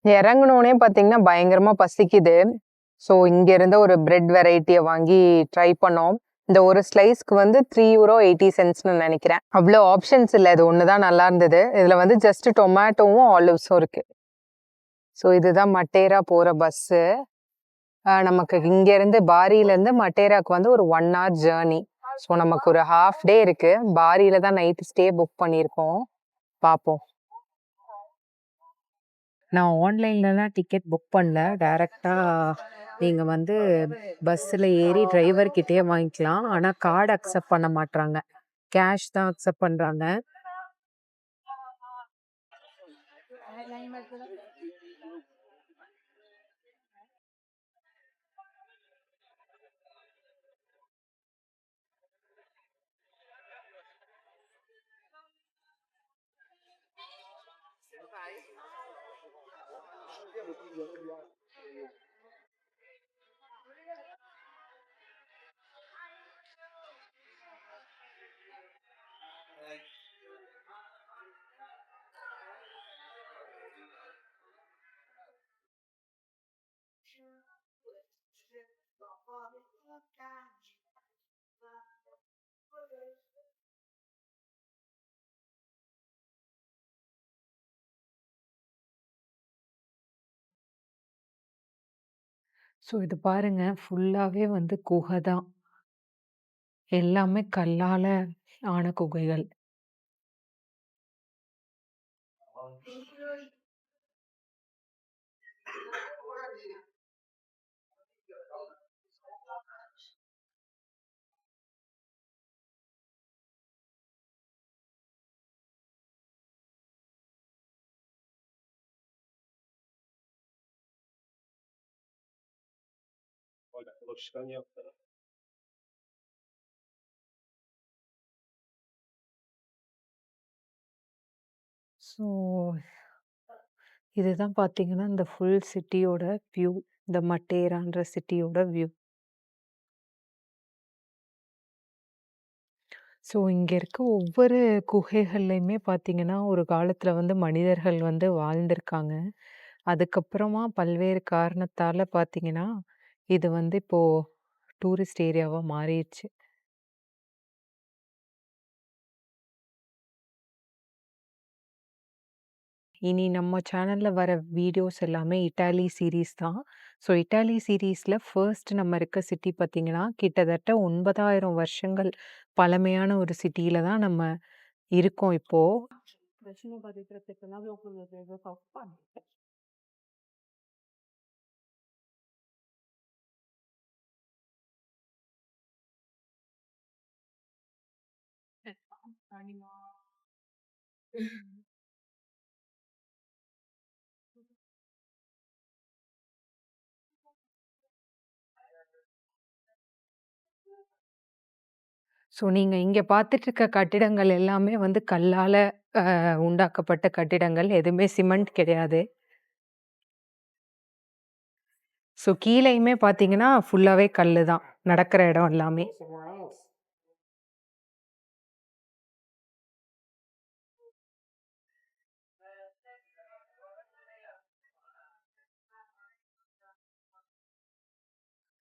இறங்குனோனே பார்த்தீங்கன்னா, பயங்கரமா பசிக்குது. ஸோ, இங்க இருந்த ஒரு பிரெட் வெரைட்டிய வாங்கி ட்ரை பண்ணோம். இந்த ஒரு ஸ்லைஸ்க்கு வந்து €3.80ன்னு நெனைக்கிறேன். அவ்ளோ ஆப்ஷன்ஸ் இல்ல. இது ஒண்ணு தான் நல்லா இருந்தது. இதுல வந்து ஜஸ்ட் டொமேட்டோவும், ஆலிவ்ஸும் இருக்கு. ஸோ, இதுதான் மட்டேரா போற பஸ்ஸு. நமக்கு இங்க இருந்து பாரியிலருந்து மட்டேராக்கு வந்து ஒரு 1 ஹவர் ஜர்னி. ஸோ, நமக்கு ஒரு ஹால்ஃப் டே இருக்கு. பாரியில தான் நைட் ஸ்டே புக் பண்ணியிருக்கோம். பார்ப்போம். நான் ஆன்லைன்லலாம் டிக்கெட் புக் பண்ணல. டைரக்ட்டா நீங்க வந்து பஸ்ஸில ஏறி டிரைவர் கிட்டயே வாங்கிக்கலாம். ஆனா கார்ட் அக்செப்ட் பண்ண மாட்றாங்க. கேஷ் தான் அக்செப்ட் பண்றாங்க. ஸோ இது பாருங்க ஃபுல்லாவே வந்து குகை தான். எல்லாமே கல்லால ஆன குகைகள். ஸோ இதுதான் பார்த்தீங்கன்னா, இந்த ஃபுல் சிட்டியோட வியூ. இந்த மட்டேரான்ற சிட்டியோட வியூ. ஸோ இங்க இருக்க ஒவ்வொரு குகைகள்லையுமே பார்த்தீங்கன்னா, ஒரு காலத்துல வந்து மனிதர்கள் வந்து வாழ்ந்திருக்காங்க. அதுக்கப்புறமா பல்வேறு காரணத்தால பார்த்தீங்கன்னா, இது வந்து இப்போ டூரிஸ்ட் ஏரியாவா மாறிருச்சு. இனி நம்ம சேனல்ல வர வீடியோஸ் எல்லாமே இட்டாலி சீரிஸ் தான். ஸோ இட்டாலி சீரிஸ்ல ஃபர்ஸ்ட் நம்ம இருக்க சிட்டி பார்த்தீங்கன்னா, கிட்டத்தட்ட 9,000 வருஷங்கள் பழமையான ஒரு சிட்டியில தான் நம்ம இருக்கோம் இப்போ. ஸோ நீங்க இங்க பார்த்துட்டு இருக்க கட்டிடங்கள் எல்லாமே வந்து கல்லால உண்டாக்கப்பட்ட கட்டிடங்கள். எதுவுமே சிமெண்ட் கிடையாது. ஸோ கீழயுமே பார்த்தீங்கன்னா, ஃபுல்லாவே கல்லு தான். நடக்கிற இடம் எல்லாமே.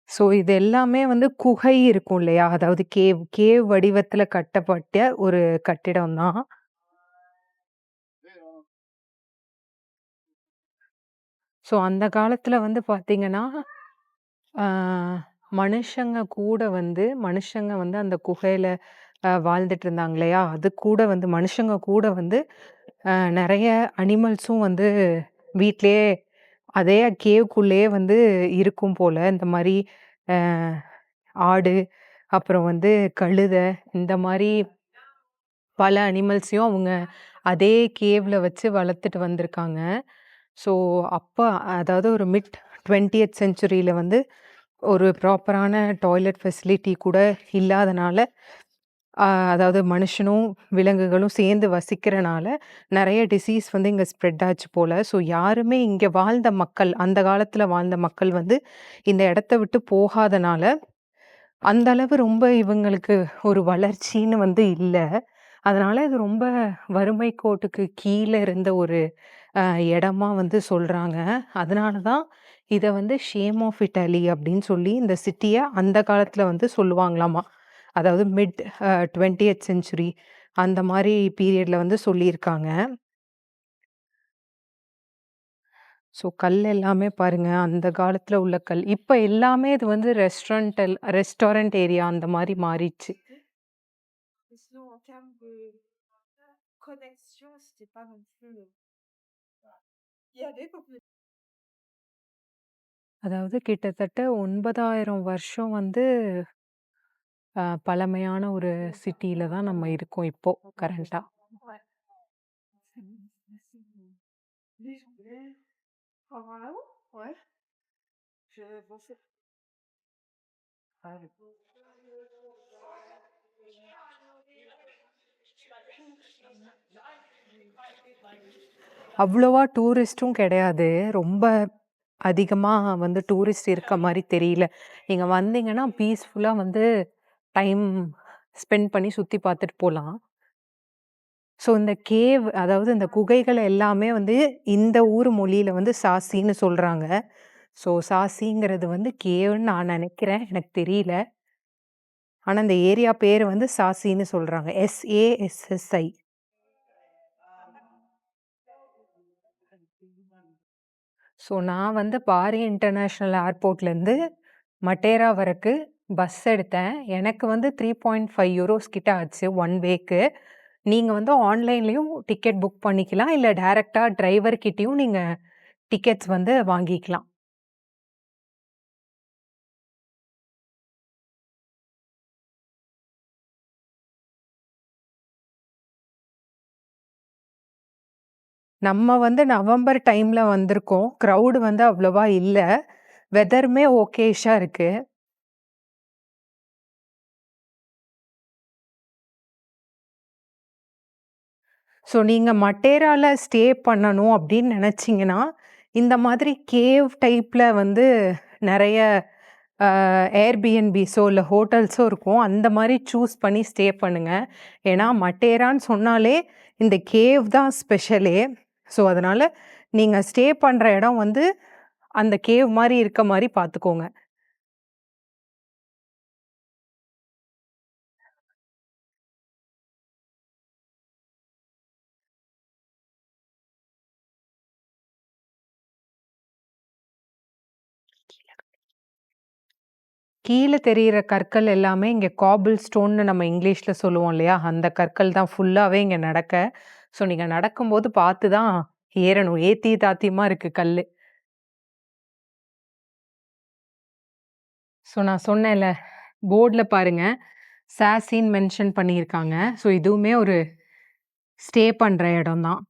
ஸோ இது எல்லாமே வந்து குகை இருக்கும் இல்லையா? அதாவது கேவ் வடிவத்துல கட்டப்பட்ட ஒரு கட்டிடம் தான். ஸோ அந்த காலத்துல வந்து பார்த்தீங்கன்னா, ஆ மனுஷங்க வந்து அந்த குகையில வாழ்ந்துட்டு இருந்தாங்க இல்லையா? அது கூட வந்து மனுஷங்க கூட வந்து நெறைய அனிமல்ஸும் வந்து வீட்லயே அதே கேவ்க்குள்ளேயே வந்து இருக்கும் போல. இந்த மாரி அ ஆடு, அப்புறம் வந்து கழுத இந்த மாரி பல அனிமல்ஸையும் அவங்க அதே கேவ்ல வச்சு வளர்த்துட்டு வந்திருக்காங்க. ஸோ, அப்ப அதாவது ஒரு மிட் 20த் செஞ்சுரியில வந்து ஒரு ப்ராப்பரான டாய்லெட் ஃபெசிலிட்டி கூட இல்லாதனால, அதாவது மனுஷனும், விலங்குகளும் சேர்ந்து வசிக்கிறனால, நெறைய டிசீஸ் வந்து இங்க ஸ்ப்ரெட் ஆச்சு போல. ஸோ, யாருமே இங்க வாழ்ந்த மக்கள், அந்த காலத்துல வாழ்ந்த மக்கள் வந்து இந்த இடத்த விட்டு போகாதனால, அந்த அளவு ரொம்ப இவங்களுக்கு ஒரு வளர்ச்சின்னு வந்து இல்ல. அதனால இது ரொம்ப வறுமை கோட்டுக்கு கீழ இருந்த ஒரு அ இடமா வந்து சொல்றாங்க. அதனால தான் இத வந்து ஷேம் ஆஃப் இட்டாலி அப்படின்னு சொல்லி இந்த சிட்டிய அந்த காலத்துல வந்து சொல்லுவாங்களாமா. அதாவது மிட் 20த் செஞ்சுரி அந்த மாரி பீரியட்ல வந்து சொல்லியிருக்காங்க. ஸோ கல் எல்லாமே பாருங்க, அந்த காலத்துல உள்ள கல். இப்ப எல்லாமே இது வந்து ரெஸ்டாரண்ட் ஏரியா அந்த மாரி மாறிடுச்சு. Mais sinon, en termes de connexion, c'était pas non plus. Il y avait beaucoup. அதாவது கிட்டத்தட்ட 9,000 வருஷம் வந்து பழமையான ஒரு சிட்டில தான் நம்ம இருக்கோம் இப்போ கரண்ட்டா. Ouais. Les vraiment? Ouais. Je pensais. அவ்வளவா டூரிஸ்ட்டும் கிடையாது. ரொம்ப அதிகமா வந்து டூரிஸ்ட் இருக்க மாரி தெரியல. நீங்க வந்தீங்கன்னா, பீஸ்ஃபுல்லா வந்து டைம் ஸ்பெண்ட் பண்ணி சுத்தி பார்த்துட்டு போலாம். ஸோ இந்த கேவ் அதாவது இந்த குகைகள் எல்லாமே வந்து இந்த ஊர் மொழியில வந்து சாசின்னு சொல்றாங்க. ஸோ சாசிங்கிறது வந்து கேவ்ன்னு நான் நெனைக்கிறேன். எனக்கு தெரியல. ஆனா இந்த ஏரியா பேரு வந்து சாசின்னு சொல்றாங்க. SASSI. ஸோ நான் வந்து பாரி இன்டர்நேஷனல் ஏர்போர்ட்லேருந்து மட்டேரா வரைக்கு பஸ் எடுத்தேன். எனக்கு வந்து €3.5 கிட்ட ஆச்சு 1 வேக்கு. நீங்க வந்து ஆன்லைன்லயும் டிக்கெட் புக் பண்ணிக்கலாம். இல்ல டைரக்ட்டா டிரைவர் கிட்டயும் நீங்க டிக்கெட்ஸ் வந்து வாங்கிக்கலாம். நம்ம வந்து நவம்பர் டைம்ல வந்திருக்கோம். கிரவுட் வந்து அவ்வளவா இல்ல. வெதருமே ஓகேஷா இருக்கு. ஸோ நீங்க மட்டேரால ஸ்டே பண்ணணும் அப்படின்னு நெனச்சீங்கன்னா, இந்த மாதிரி கேவ் டைப்ல வந்து நெறைய ஏர்பிஎன்பிஸோ இல்ல ஹோட்டல்ஸோ இருக்கும். அந்த மாரி சூஸ் பண்ணி ஸ்டே பண்ணுங்க. ஏன்னா மட்டேரான்னு சொன்னாலே இந்த கேவ் தான் ஸ்பெஷலே. ஸோ அதனால நீங்க ஸ்டே பண்ற இடம் வந்து அந்த கேவ் மாரி இருக்க மாரி பார்த்துக்கோங்க. கீழ தெரியிற கற்கள் எல்லாமே இங்க காபிள் ஸ்டோன்னு நம்ம இங்கிலீஷ்ல சொல்லுவோம் இல்லையா? அந்த கற்கள் தான் ஃபுல்லாவே இங்க நடக்க. ஸோ நீங்க நடக்கும்போது பார்த்து தான் ஏறணும். ஏத்தி தாத்தியமா இருக்கு கல்லு. ஸோ நான் சொன்னேன்ல, போர்ட்ல பாருங்க. சாசின்னு மென்ஷன் பண்ணியிருக்காங்க. ஸோ இதுவுமே ஒரு ஸ்டே பண்ற இடம் தான்.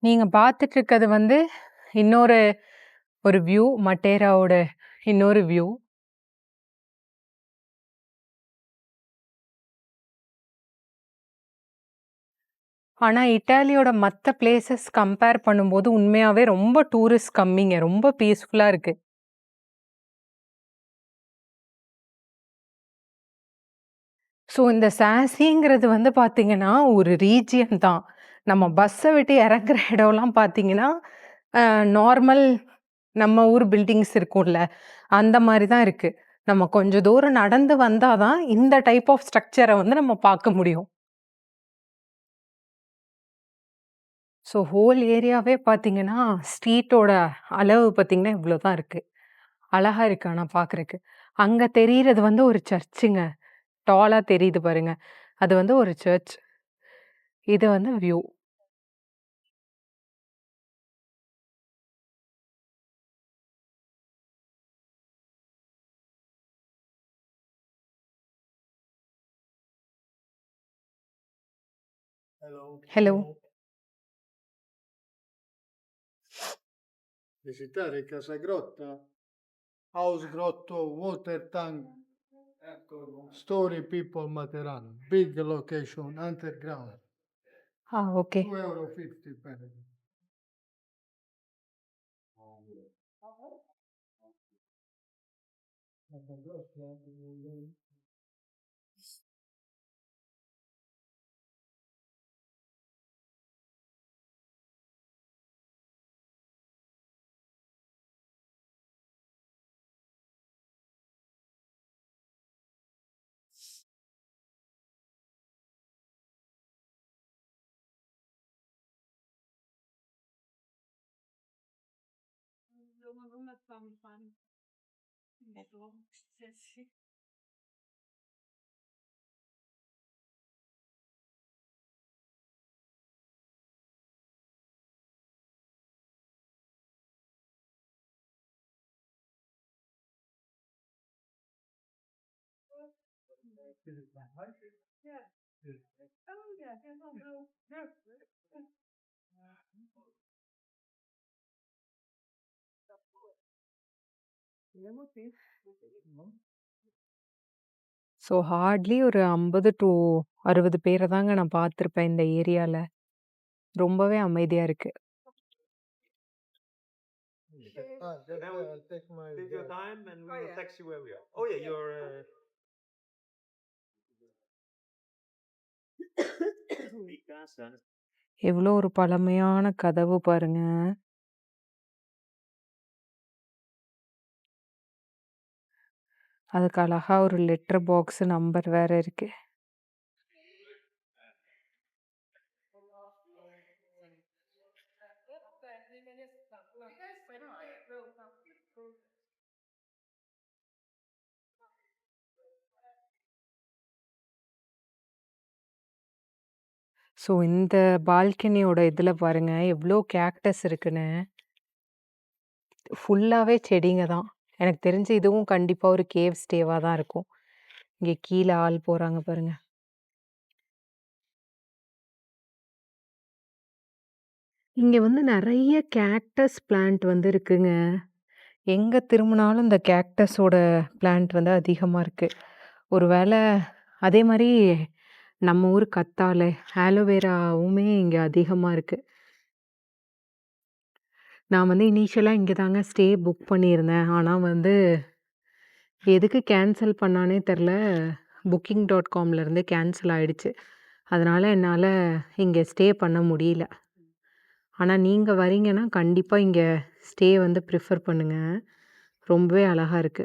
நீங்க பார்த்துட்டு இருக்கிறது வந்து இன்னொரு ஒரு வியூ. மட்டேராவோட இன்னொரு வியூ. ஆனா இட்டாலியோட மத்த பிளேஸஸ் கம்பேர் பண்ணும்போது உண்மையாவே ரொம்ப டூரிஸ்ட் கம்மிங்க. ரொம்ப பீஸ்ஃபுல்லா இருக்கு. ஸோ இந்த சாசிங்கிறது வந்து பார்த்தீங்கன்னா, ஒரு ரீஜியன் தான். நம்ம பஸ்ஸ விட்டு இறங்குற இடம்லாம் பார்த்தீங்கன்னா, நார்மல் நம்ம ஊர் பில்டிங்ஸ் இருக்கும்ல, அந்த மாரி தான் இருக்கு. நம்ம கொஞ்சம் தூரம் நடந்து வந்தா தான் இந்த டைப் ஆஃப் ஸ்ட்ரக்சர வந்து நம்ம பார்க்க முடியும். ஸோ ஹோல் ஏரியாவே பார்த்தீங்கன்னா, ஸ்ட்ரீட்டோட அளவு பார்த்தீங்கன்னா, இவ்ளோ தான் இருக்கு. அழகா இருக்கு ஆனா பார்க்குறக்கு. அங்க தெரியிறது வந்து ஒரு சர்ச்சுங்க. டாலா தெரியுது பாருங்க. அது வந்து ஒரு சர்ச். இது வந்து view. Hello. Visitare Casa Grotta, House Grotto, Water Tank, Story People Materano, big location, underground, okay. €2.50 per. So hardly ஒரு 50 டூ 60 பேர தாங்க நான் பார்த்துருப்பேன் இந்த ஏரியால. ரொம்பவே அமைதியா இருக்கு. Take your time and we will text you where we are. Oh yeah, you're. எவ்ளோ ஒரு பழமையான கதவு பாருங்க. அதுக்கு அழகா ஒரு லெட்டர் பாக்ஸ் நம்பர் வேற இருக்கு. ஸோ இந்த பால்கனியோட இதுல பாருங்க, எவ்ளோ கேக்டஸ் இருக்குன்னு. ஃபுல்லாவே செடிங்க தான். எனக்கு தெரிஞ்சு இதுவும் கண்டிப்பா ஒரு கேவ் ஸ்டேவா தான் இருக்கும். இங்க கீழ ஆள் போறாங்க பாருங்க. இங்க வந்து நெறைய கேக்டஸ் பிளான்ட் வந்து இருக்குங்க. எங்க திரும்புனாலும் இந்த கேக்டஸோட பிளான்ட் வந்து அதிகமா இருக்கு. ஒரு வேள அதே மாரி நம்ம ஊர் கத்தாழை, ஆலோவேராவுமே இங்க அதிகமா இருக்கு. நான் வந்து இனிஷியலா இங்க தாங்க ஸ்டே புக் பண்ணியிருந்தேன். ஆனா வந்து எதுக்கு கேன்சல் பண்ணானே தெர்ல. Booking.comல இருந்து கேன்சல் ஆயிடுச்சு. அதனால என்னால இங்க ஸ்டே பண்ண முடியல. ஆனா நீங்க வரீங்கன்னா, கண்டிப்பா இங்க ஸ்டே வந்து ப்ரிஃபர் பண்ணுங்க. ரொம்பவே அழகா இருக்கு.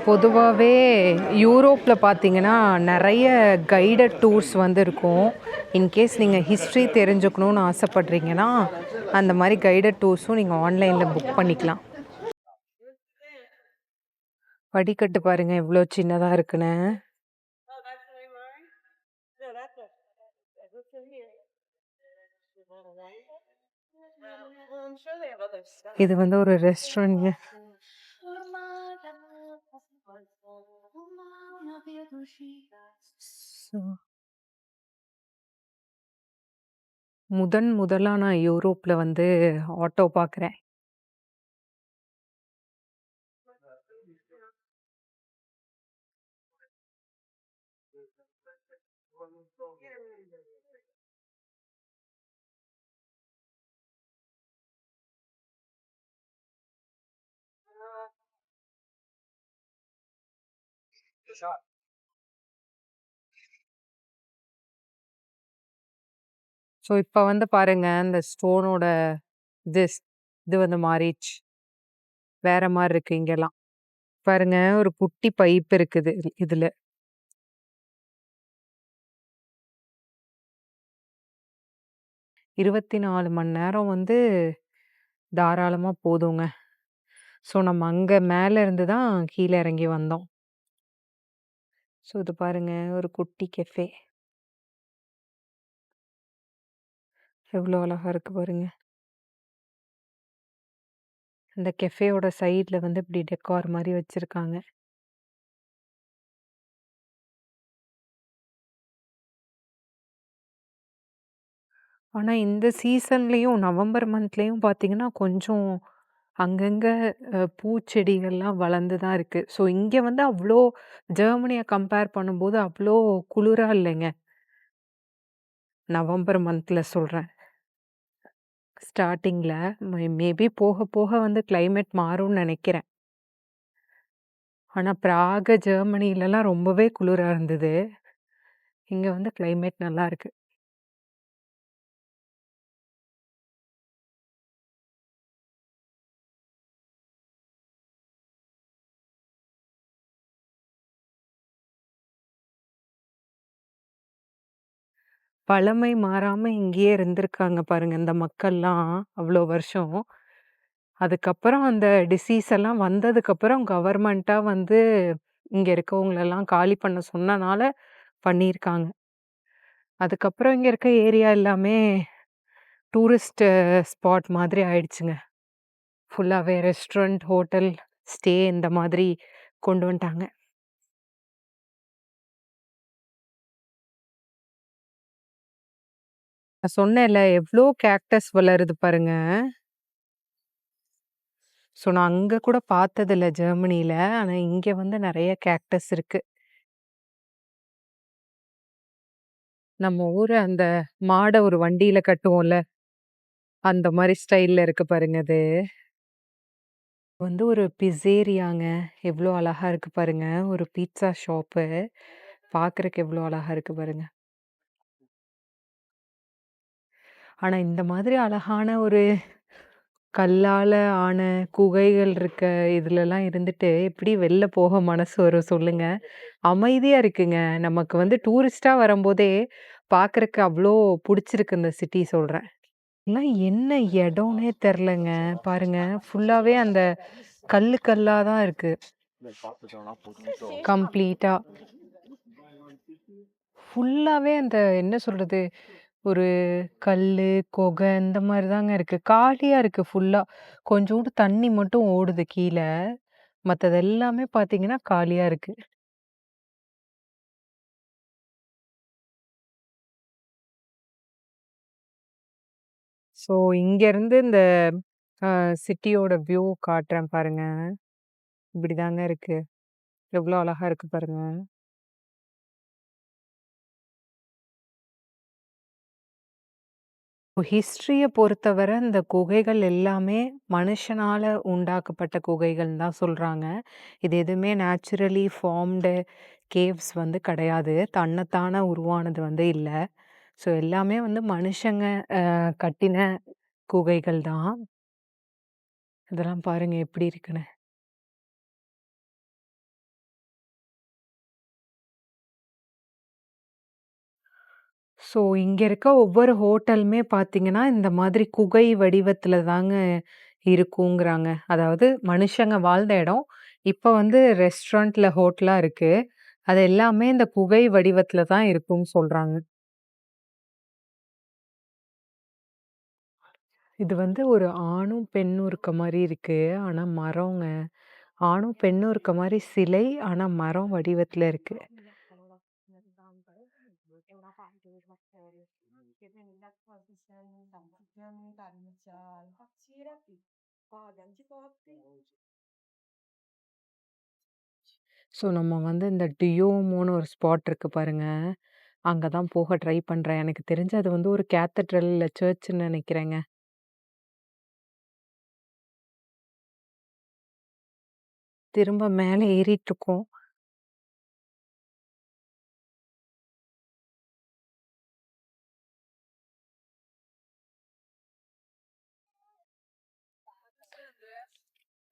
பொதுவாவே யூரோப்ல பார்த்தீங்கன்னா, நெறைய கைடட் டூர்ஸ் வந்து இருக்கும். இன்கேஸ் நீங்க ஹிஸ்ட்ரி தெரிஞ்சுக்கணும்னு ஆசைப்படுறீங்கன்னா, அந்த மாரி கைடட் டூர்ஸும் நீங்க ஆன்லைன்ல புக் பண்ணிக்கலாம். படிக்கட்டு பாருங்க எவ்ளோ சின்னதா இருக்குன்னு. Oh, that's the way mine? No, that's a. What's in here? Well, I'm sure they have other stuff. இது வந்து ஒரு ரெஸ்டாரண்ட்ங்க. ஸோ முதலா நான் யூரோப்ல வந்து ஆட்டோ பார்க்குறேன். ஸோ இப்ப வந்து பாருங்க, இந்த ஸ்டோனோட திஸ் இது வந்து மாறிடுச்சு. வேற மாரி இருக்கு இங்கலாம். பாருங்க ஒரு குட்டி பைப் இருக்குது இதுல. 24 மணி நேரம் வந்து தாராளமா போதுங்க. ஸோ நம்ம அங்க மேல இருந்து தான் கீழ இறங்கி வந்தோம். ஸோ இது பாருங்க ஒரு குட்டி கெஃபே. எவ்ளோ அழகா இருக்கு பாருங்க. இந்த கெஃபேயோட சைட்ல வந்து இப்படி டெக்கார் மாரி வச்சிருக்காங்க. ஆனா இந்த சீசன்லயும் நவம்பர் மந்த்லயும் பார்த்தீங்கன்னா, கொஞ்சம் அங்கங்க பூச்செடிகள்லாம் வளர்ந்து தான் இருக்கு. ஸோ இங்க வந்து அவ்ளோ ஜெர்மனிய கம்பேர் பண்ணும்போது அவ்ளோ குளிரா இல்லைங்க. நவம்பர் மந்த்ல சொல்றேன். ஸ்டார்ட்டிங்ல. மேபி போக போக வந்து கிளைமேட் மாறும்னு நெனைக்கிறேன். ஆனா பிராக், ஜெர்மனிலலாம் ரொம்பவே குளிரா இருந்தது. இங்க வந்து கிளைமேட் நல்லா இருக்கு. பழமை மாறாம இங்கேயே இருந்திருக்காங்க பாருங்க, இந்த மக்கள்லாம் அவ்ளோ வருஷம். அதுக்கப்புறம் அந்த டிசீஸ் எல்லாம் வந்ததுக்கப்புறம் கவர்மெண்ட்டா வந்து இங்க இருக்கவங்களெல்லாம் காலி பண்ண சொன்னனால பண்ணியிருக்காங்க. அதுக்கப்புறம் இங்க இருக்க ஏரியா எல்லாமே டூரிஸ்ட் ஸ்பாட் மாதிரி ஆயிடுச்சுங்க. ஃபுல்லாவே ரெஸ்டாரண்ட், ஹோட்டல், ஸ்டே இந்த மாதிரி கொண்டு வந்துட்டாங்க. நான் சொன்னேன்ல எவ்ளோ கேக்டஸ் வளருது பாருங்க. ஸோ நான் அங்க கூட பார்த்ததில்ல ஜெர்மனில. ஆனா இங்க வந்து நெறைய கேக்டஸ் இருக்கு. நம்ம ஊரு அந்த மாட ஒரு வண்டியில கட்டுவோம்ல, அந்த மாரி ஸ்டைல்ல இருக்கு பாருங்க அது. வந்து ஒரு பிஸேரியாங்க. எவ்ளோ அழகா இருக்கு பாருங்க. ஒரு பீட்ஸா ஷாப்பு. பார்க்கறக்கு எவ்ளோ அழகா இருக்கு பாருங்க. ஆனா இந்த மாதிரி அழகான ஒரு கல்லால ஆன குகைகள் இருக்க இதுலலாம் இருந்துட்டு, எப்படி வெளில போக மனசு வரும் சொல்லுங்க? அமைதியா இருக்குங்க. நமக்கு வந்து டூரிஸ்ட்டா வரும்போதே பார்க்கறக்கு அவ்ளோ புடிச்சிருக்கு இந்த சிட்டி சொல்றேன். எல்லாம் என்ன இடம்னே தெர்லங்க. பாருங்க, ஃபுல்லாவே அந்த கல்லு கல்லா தான் இருக்கு. கம்ப்ளீட்டா. ஃபுல்லாவே அந்த என்ன சொல்றது? ஒரு கல்லு, கொகை இந்த மாரி தாங்க இருக்கு. காலியா இருக்கு ஃபுல்லா. கொஞ்சூண்டு தண்ணி மட்டும் ஓடுது கீழ. மத்தது எல்லாமே பார்த்தீங்கன்னா, காலியா இருக்கு. ஸோ இங்கேருந்து இந்த சிட்டியோட வியூ காட்டுறேன் பாருங்க. இப்படிதாங்க இருக்கு. எவ்ளோ அழகா இருக்கு பாருங்க. ஹிஸ்டரிய பொறுத்தவர இந்த குகைகள் எல்லாமே மனுஷனால உண்டாக்கப்பட்ட குகைகள்னு தான் சொல்றாங்க. இது எதுவுமே நேச்சுரலி ஃபார்ம்டு கேவ்ஸ் வந்து கிடையாது. தன்னத்தான உருவானது வந்து இல்ல. ஸோ எல்லாமே வந்து மனுஷங்க கட்டின குகைகள் தான். இதெல்லாம் பாருங்க எப்படி இருக்குன்னு. ஸோ இங்க இருக்க ஒவ்வொரு ஹோட்டலுமே பார்த்தீங்கன்னா, இந்த மாதிரி குகை வடிவத்தில தாங்க இருக்குங்கிறாங்க. அதாவது மனுஷங்க வாழ்ந்த இடம். இப்ப வந்து ரெஸ்டாரண்ட்ல ஹோட்டலா இருக்கு. அது எல்லாமே இந்த குகை வடிவத்தில தான் இருக்கும்னு சொல்றாங்க. இது வந்து ஒரு ஆணும், பெண்ணும் இருக்க மாரி இருக்கு. ஆனா மரங்க. ஆணும், பெண்ணும் இருக்க மாரி சிலை. ஆனா மரம் வடிவத்தில இருக்கு. ஸோ நம்ம வந்து இந்த டியோமோன்னு ஒரு ஸ்பாட் இருக்கு பாருங்க. அங்க தான் போக ட்ரை பண்றேன். எனக்கு தெரிஞ்சு அது வந்து ஒரு கேத்தட்ரல் இல்ல சர்ச்சுன்னு நெனைக்கிறேங்க. திரும்ப மேல ஏறிட்டுருக்கோம்.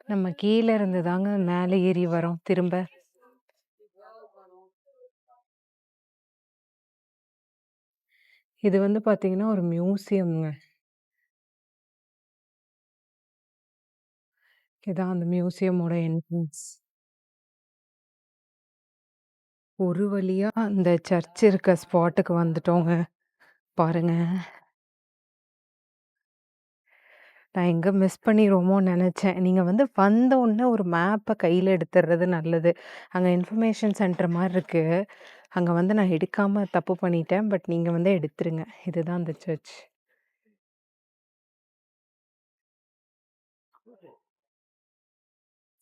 நம்ம கீழ இருந்து தாங்க மேல ஏறி வரோம் திரும்ப. இது வந்து பார்த்தீங்கன்னா, ஒரு மியூசியம்ங்க. இதான் அந்த மியூசியமோட என்ட்ரன்ஸ். ஒரு வழியா அந்த சர்ச் இருக்க ஸ்பாட்டுக்கு வந்துட்டோங்க. பாருங்க. நான் எங்க மிஸ் பண்ணிருவோமோன்னு நெனச்சேன். நீங்க வந்து வந்தோனே ஒரு மேப்ப கையில எடுத்துறது நல்லது. அங்க இன்ஃபர்மேஷன் சென்டர் மாரி இருக்கு. அங்க வந்து நான் எடுக்காம தப்பு பண்ணிட்டேன். பட் நீங்க வந்து எடுத்துருங்க. இதுதான் அந்த சர்ச்.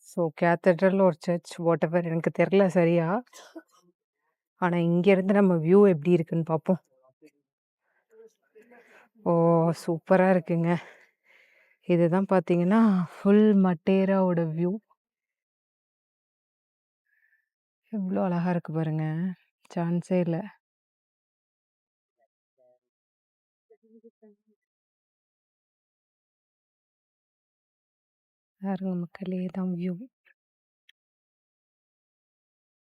ஸோ கேத்தட்ரல் ஒரு சர்ச் வாட்டெவர் எனக்கு தெர்ல சரியா. ஆனா இங்கேருந்து நம்ம வியூ எப்படி இருக்குன்னு பார்ப்போம். ஓ! சூப்பரா இருக்குங்க. இதுதான் பார்த்தீங்கன்னா, ஃபுல் மட்டேராவோட வியூ. எவ்ளோ அழகா இருக்கு பாருங்க. சான்ஸே இல்ல. பாருங்க மக்களே, இதான் view.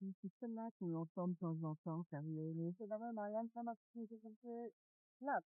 C'est là qu'on entend de temps en temps faire c'est la même Marianne, ça m'a fait là.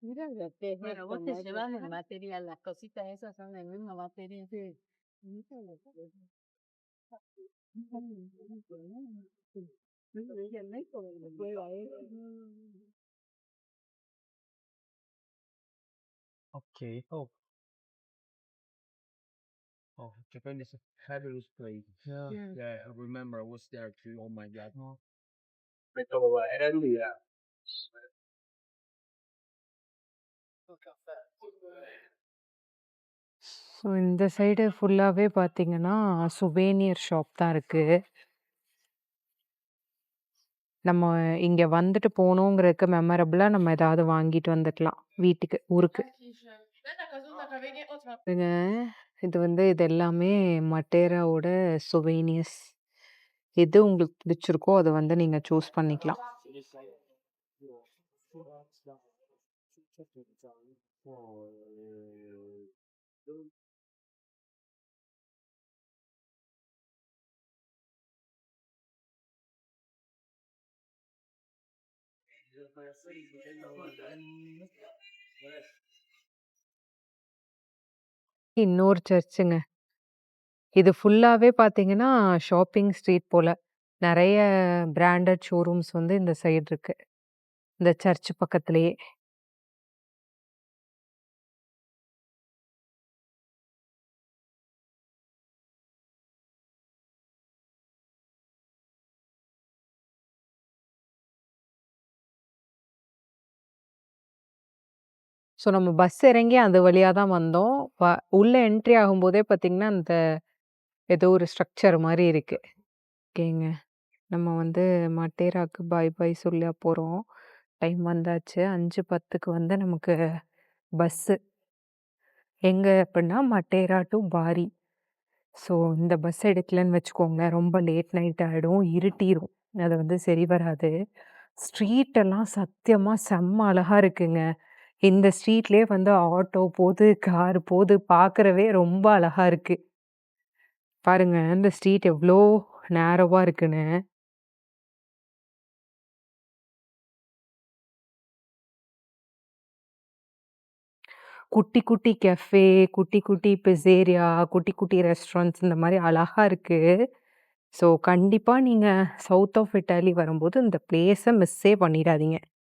Mira la teja. Bueno, vos te llevas el material, las cositas esas son el mismo material. Sí. Mira la teja. Ella no es como la prueba esa. Okay. Oh, Japan is a fabulous place. Yeah. Yeah. Yeah, I remember I was there too. Oh my God. Hallelujah. So இந்த side ஃபுல்லாவே பார்த்தீங்கன்னா, சுவேனியர் shop தான் இருக்கு. நம்ம இங்க வந்துட்டு போனோங்கிறதுக்கு மெமரபிளா நம்ம ஏதாவது வாங்கிட்டு வந்துக்கலாம் வீட்டுக்கு, ஊருக்கு. பாருங்க, இது எல்லாமே மட்டேராவோட சுவேனியர்ஸ். எது உங்களுக்கு பிடிச்சிருக்கோ அத வந்து நீங்க சூஸ் பண்ணிக்கலாம். இன்னொரு சர்ச்சுங்க. இது ஃபுல்லாவே பார்த்தீங்கன்னா, ஷாப்பிங் ஸ்ட்ரீட் போல. நெறைய பிராண்டட் ஷோரூம்ஸ் வந்து இந்த சைடு இருக்கு. இந்த சர்ச் பக்கத்திலேயே. ஸோ நம்ம பஸ் இறங்கி அது வழியா தான் வந்தோம். உள்ள என்ட்ரி ஆகும்போதே பார்த்தீங்கன்னா, அந்த ஏதோ ஒரு ஸ்ட்ரக்சர் மாரி இருக்கு. ஓகேங்க. நம்ம வந்து மட்டேராக்கு பாய் பாய் சொல்ல போறோம். டைம் வந்தாச்சு. 5:10க்கு வந்து நமக்கு பஸ்ஸு. எங்க அப்பிட்னா மட்டேரா டூ பாரி. ஸோ இந்த பஸ் எடுக்கலன்னு வச்சுக்கோங்களேன், ரொம்ப லேட் நைட் ஆயிடும். இருட்டிரும். அது வந்து சரி வராது. ஸ்ட்ரீட் எல்லாம் சத்தியமா செம்ம அழகா இருக்குங்க. இந்த ஸ்ட்ரீட்லயே வந்து ஆட்டோ போது, கார் போது பார்க்கறவே ரொம்ப அழகா இருக்கு. பாருங்க, இந்த ஸ்ட்ரீட் எவ்ளோ நேரோவா இருக்குன்னு. குட்டி குட்டி கஃபே, குட்டி குட்டி பிஸேரியா, குட்டி குட்டி ரெஸ்டாரண்ட்ஸ் இந்த மாரி அழகா இருக்கு. ஸோ கண்டிப்பா நீங்க சவுத் ஆஃப் இட்டாலி வரும்போது இந்த பிளேஸ மிஸ்ஸே பண்ணிடாதீங்க.